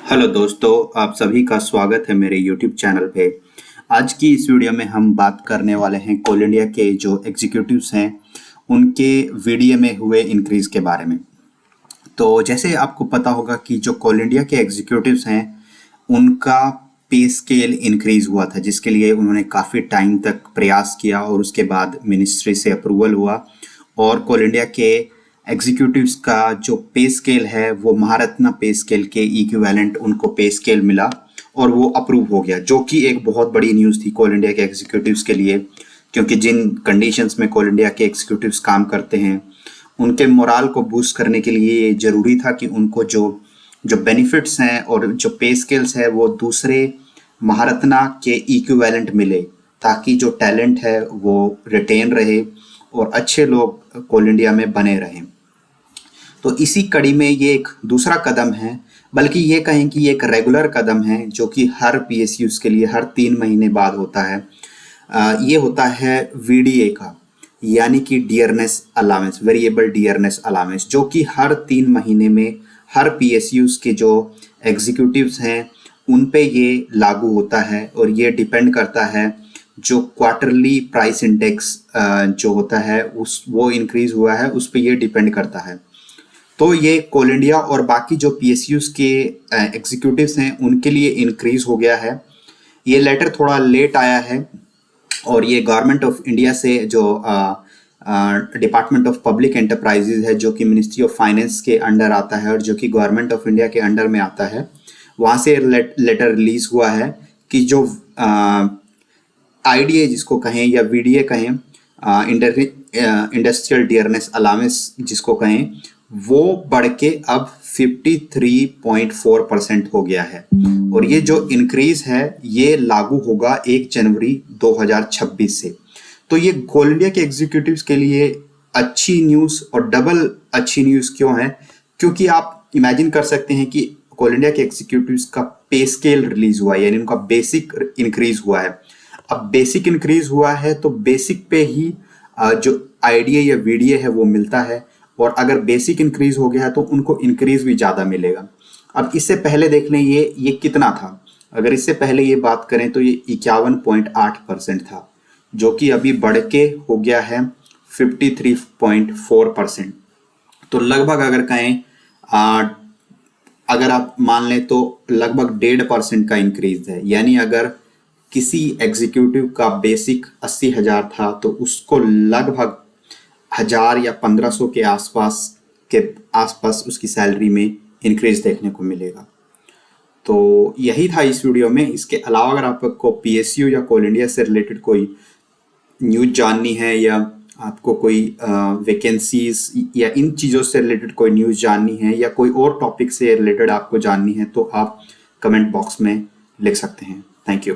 Hello दोस्तों, आप सभी का स्वागत है मेरे यूट्यूब चैनल पे। आज की इस वीडियो में हम बात करने वाले हैं कोल इंडिया के जो एग्जीक्यूटिव्स हैं उनके वीडियो में हुए इंक्रीज के बारे में। तो जैसे आपको पता होगा कि जो कोल इंडिया के एग्जीक्यूटिव्स हैं उनका पे स्केल इंक्रीज हुआ था, जिसके लिए उन्होंने काफ़ी टाइम तक प्रयास किया और उसके बाद मिनिस्ट्री से अप्रूवल हुआ और कोल इंडिया के एग्जीक्यूटिव्स का जो पे स्केल है वो महारत्ना पे स्केल के इक्विवेलेंट उनको पे स्केल मिला और वो अप्रूव हो गया, जो कि एक बहुत बड़ी न्यूज़ थी कोल इंडिया के एग्जीक्यूटिव्स के लिए। क्योंकि जिन कंडीशंस में कोल इंडिया के एग्जीक्यूटिव्स काम करते हैं उनके मोराल को बूस्ट करने के लिए ये जरूरी था कि उनको जो जो बेनिफिट्स हैं और जो पे स्केल्स है वो दूसरे महारत्ना के इक्विवेलेंट मिले, ताकि जो टैलेंट है वो रिटेन रहे और अच्छे लोग कोल इंडिया में बने रहें। तो इसी कड़ी में ये एक दूसरा कदम है, बल्कि ये कहें कि ये एक रेगुलर कदम है जो कि हर पीएसयूज के लिए हर 3 महीने बाद होता है। ये होता है वीडीए का, यानी कि dearness allowance, variable dearness allowance, जो कि हर 3 महीने में हर पीएसयूज के जो एग्जीक्यूटिव्स हैं उन पे ये लागू होता है और ये डिपेंड करता है जो क्वार्टरली प्राइस इंडेक्स जो होता है उस वो इंक्रीज हुआ है उस पे ये डिपेंड करता है। तो ये कोल इंडिया और बाकी जो पीएसयूज के एग्जीक्यूटिव्स हैं उनके लिए इंक्रीज हो गया है। ये लेटर थोड़ा लेट आया है और ये गवर्नमेंट ऑफ इंडिया से जो डिपार्टमेंट ऑफ पब्लिक एंटरप्राइजेज है, जो कि मिनिस्ट्री ऑफ फाइनेंस के अंडर आता है और जो कि गवर्नमेंट ऑफ इंडिया के अंडर में आता है, वहाँ से लेटर रिलीज हुआ है कि जो आईडीए जिसको कहें या वीडीए कहें, इंडस्ट्रियल डियरनेस अलाउंस जिसको कहें, वो बढ़ के अब 53.4% हो गया है और ये जो इंक्रीज है ये लागू होगा 1 जनवरी 2026 से। तो ये कोल इंडिया के एग्जीक्यूटिव्स के लिए अच्छी न्यूज़ और डबल अच्छी न्यूज़ क्यों है? क्योंकि आप इमेजिन कर सकते हैं कि कोल इंडिया के एग्जीक्यूटिव्स का पे स्केल रिलीज हुआ है, यानी उनका बेसिक इंक्रीज हुआ है। अब बेसिक इंक्रीज हुआ है तो बेसिक पे ही जो आईडीए या वीडीए है वो मिलता है, और अगर बेसिक इंक्रीज हो गया तो उनको इंक्रीज भी ज़्यादा मिलेगा। अब इससे पहले देख लें ये कितना था। अगर इससे पहले ये बात करें तो ये 51.8% था, जो कि अभी बढ़ के हो गया है 53.4%। तो लगभग अगर कहें अगर आप मान लें तो लगभग 1.5% का इंक्रीज है। यानी अगर किसी एग्जीक्यूटिव का बेसिक 80,000 था तो उसको लगभग 1000 या 1500 के आसपास उसकी सैलरी में इंक्रीज देखने को मिलेगा। तो यही था इस वीडियो में। इसके अलावा अगर आपको पीएसयू या कोल इंडिया से रिलेटेड कोई न्यूज़ जाननी है या आपको कोई वैकेंसीज या इन चीज़ों से रिलेटेड कोई न्यूज़ जाननी है या कोई और टॉपिक से रिलेटेड आपको जाननी है तो आप कमेंट बॉक्स में लिख सकते हैं। Thank you.